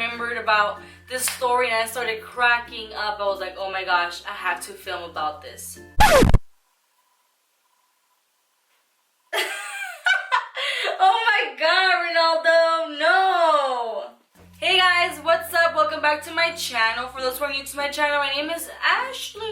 remembered about this story and I started cracking up. I was like, oh my gosh, I have to film about this. Oh my god, Ronaldo, no! Hey guys, what's up? Welcome back to my channel. For those who are new to my channel, my name is Ashley.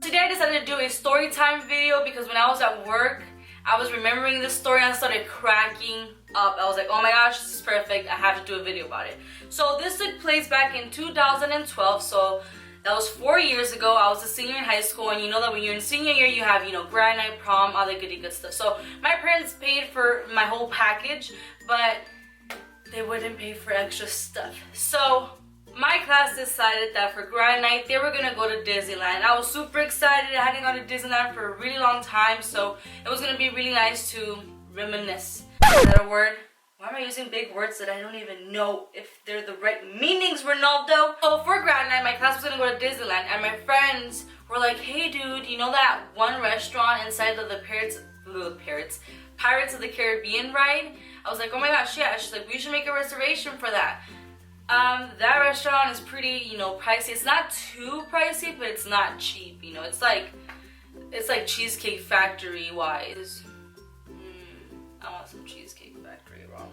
Today I decided to do a story time video because when I was at work, I was remembering this story and I started cracking up. I was like, oh my gosh, this is perfect. I have to do a video about it. So this took place back in 2012, so that was 4 years ago. I was a senior in high school, and you know that when you're in senior year, you have, grand night, prom, all that goody good stuff. So my parents paid for my whole package, but they wouldn't pay for extra stuff. So my class decided that for grand night, they were gonna go to Disneyland. I was super excited. I hadn't gone to Disneyland for a really long time, so it was gonna be really nice to reminisce. Is that a word? Why am I using big words that I don't even know if they're the right meanings, Ronaldo? So for grand night, my class was gonna go to Disneyland, and my friends were like, hey dude, you know that one restaurant inside of the Pirates of the Caribbean ride? I was like, oh my gosh, yeah. She's like, we should make a reservation for that. That restaurant is pretty, pricey. It's not too pricey, but it's not cheap, It's like Cheesecake Factory wise. I want some Cheesecake Factory, run.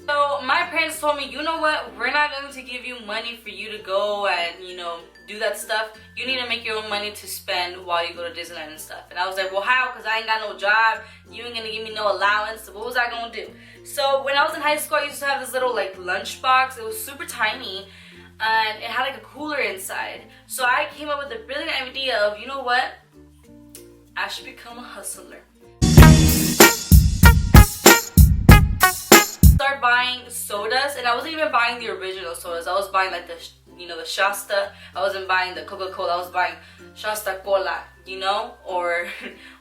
So my parents told me, you know what, we're not going to give you money for you to go and, do that stuff. You need to make your own money to spend while you go to Disneyland and stuff. And I was like, well, how? Because I ain't got no job. You ain't going to give me no allowance. So what was I going to do? So when I was in high school, I used to have this little lunch box. It was super tiny and it had a cooler inside. So I came up with the brilliant idea of, you know what? I should become a hustler. Start buying sodas, and I wasn't even buying the original sodas. I was buying the Shasta. I wasn't buying the Coca-Cola. I was buying Shasta Cola, or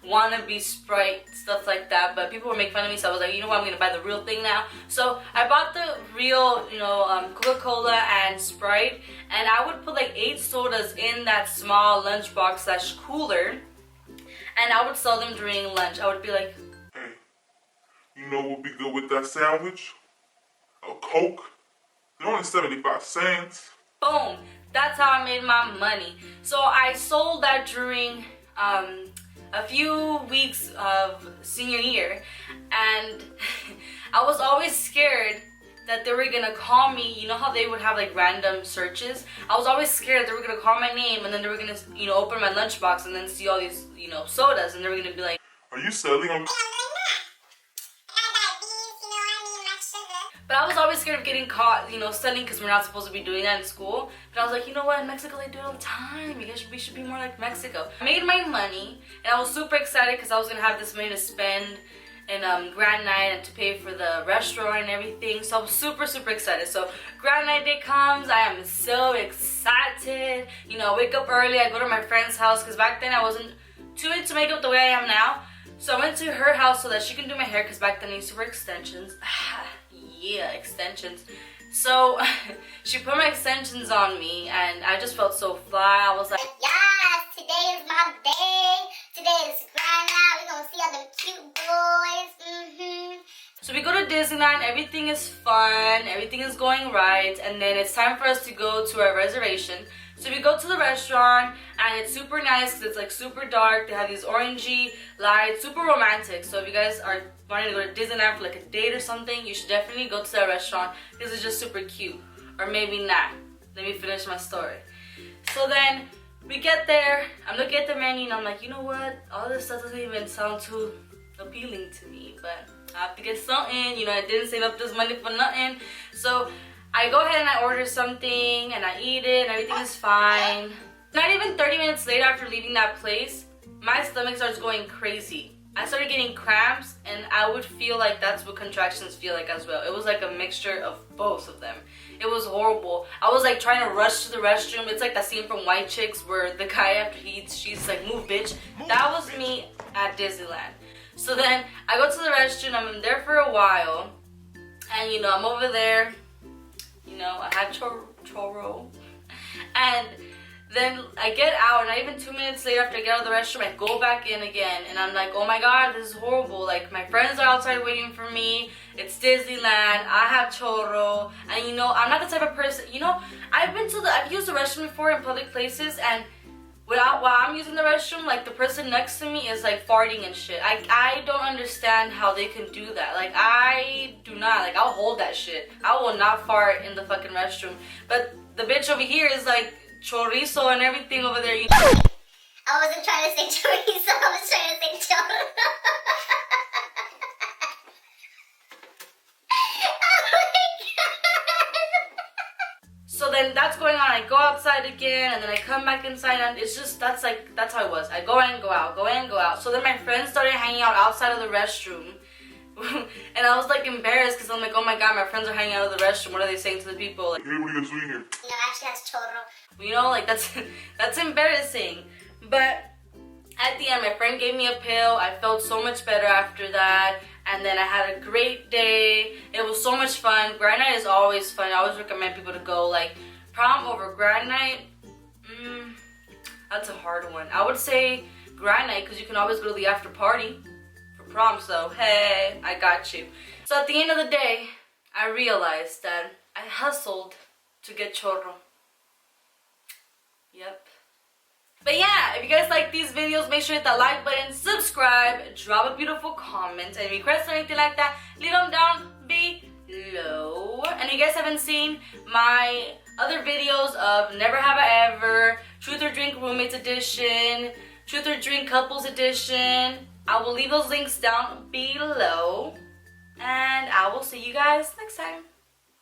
wannabe Sprite, stuff like that. But people were making fun of me, so I was like, you know what, I'm gonna buy the real thing now. So I bought the real, Coca-Cola and Sprite, and I would put 8 sodas in that small lunchbox / cooler, and I would sell them during lunch. I would be like, you know what would be good with that sandwich? A Coke. They're only 75 cents. Boom. That's how I made my money. So I sold that during a few weeks of senior year. And I was always scared that they were going to call me. You know how they would have random searches? I was always scared they were going to call my name and then they were going to, open my lunchbox and then see all these, sodas. And they were going to be like, are you selling them? But I was always scared of getting caught, selling, because we're not supposed to be doing that in school. But I was like, you know what, in Mexico they do it all the time. We should be more like Mexico. I made my money, and I was super excited because I was going to have this money to spend in grand night and to pay for the restaurant and everything. So I was super, super excited. So grand night day comes, I am so excited. I wake up early, I go to my friend's house, because back then I wasn't too into makeup the way I am now. So I went to her house so that she can do my hair, because back then I used to wear extensions. Yeah, extensions. So she put my extensions on me and I just felt so fly. I was like, yes, today is my day. Today is grand night. We're gonna see all them cute boys. So we go to Disneyland, everything is fun, everything is going right, and then it's time for us to go to our reservation. So we go to the restaurant and it's super nice because it's super dark. They have these orangey lights, super romantic. So if you guys are wanting to go to Disneyland for a date or something, you should definitely go to that restaurant because it's just super cute. Or maybe not. Let me finish my story. So then we get there, I'm looking at the menu and I'm like, you know what? All this stuff doesn't even sound too appealing to me, but I have to get something. I didn't save up this money for nothing. So I go ahead and I order something and I eat it and everything is fine. Not even 30 minutes later after leaving that place, my stomach starts going crazy. I started getting cramps and I would feel like that's what contractions feel like as well. It was a mixture of both of them. It was horrible. I was trying to rush to the restroom. It's like that scene from White Chicks where the guy after he eats, she's like, move bitch. That was me at Disneyland. So then I go to the restroom, I'm in there for a while and I'm over there. I had churro, and Then I get out, not even 2 minutes later after I get out of the restroom, I go back in again. And I'm like, oh my god, this is horrible. Like, my friends are outside waiting for me. It's Disneyland. I have chorro. And you know, I'm not the type of person, you know, I've used the restroom before in public places, and while I'm using the restroom, like, the person next to me is like farting and shit. I don't understand how they can do that. Like, I do not. Like, I'll hold that shit. I will not fart in the fucking restroom. But the bitch over here is like chorizo and everything over there. I wasn't trying to say chorizo, I was trying to say chorro. So then that's going on. I go outside again, and then I come back inside, and it's just, that's how it was. I go in, go out, go in, go out. So then my friends started hanging out outside of the restroom. And I was like embarrassed because I'm like, oh my god, my friends are hanging out of the restroom. What are they saying to the people? Like, Hey, what are you guys doing here? You know, actually has chorro. you know, like, that's embarrassing. But at the end, my friend gave me a pill. I felt so much better after that. And then I had a great day. It was so much fun. Grand night is always fun. I always recommend people to go. Like, prom over grand night, that's a hard one. I would say grand night because you can always go to the after party for prom. So, hey, I got you. So at the end of the day, I realized that I hustled to get chorro. Yep. But yeah, if you guys like these videos, make sure to hit that like button, subscribe, drop a beautiful comment, and request or anything like that, leave them down below. And if you guys haven't seen my other videos of Never Have I Ever, Truth or Drink Roommates Edition, Truth or Drink Couples Edition, I will leave those links down below. And I will see you guys next time.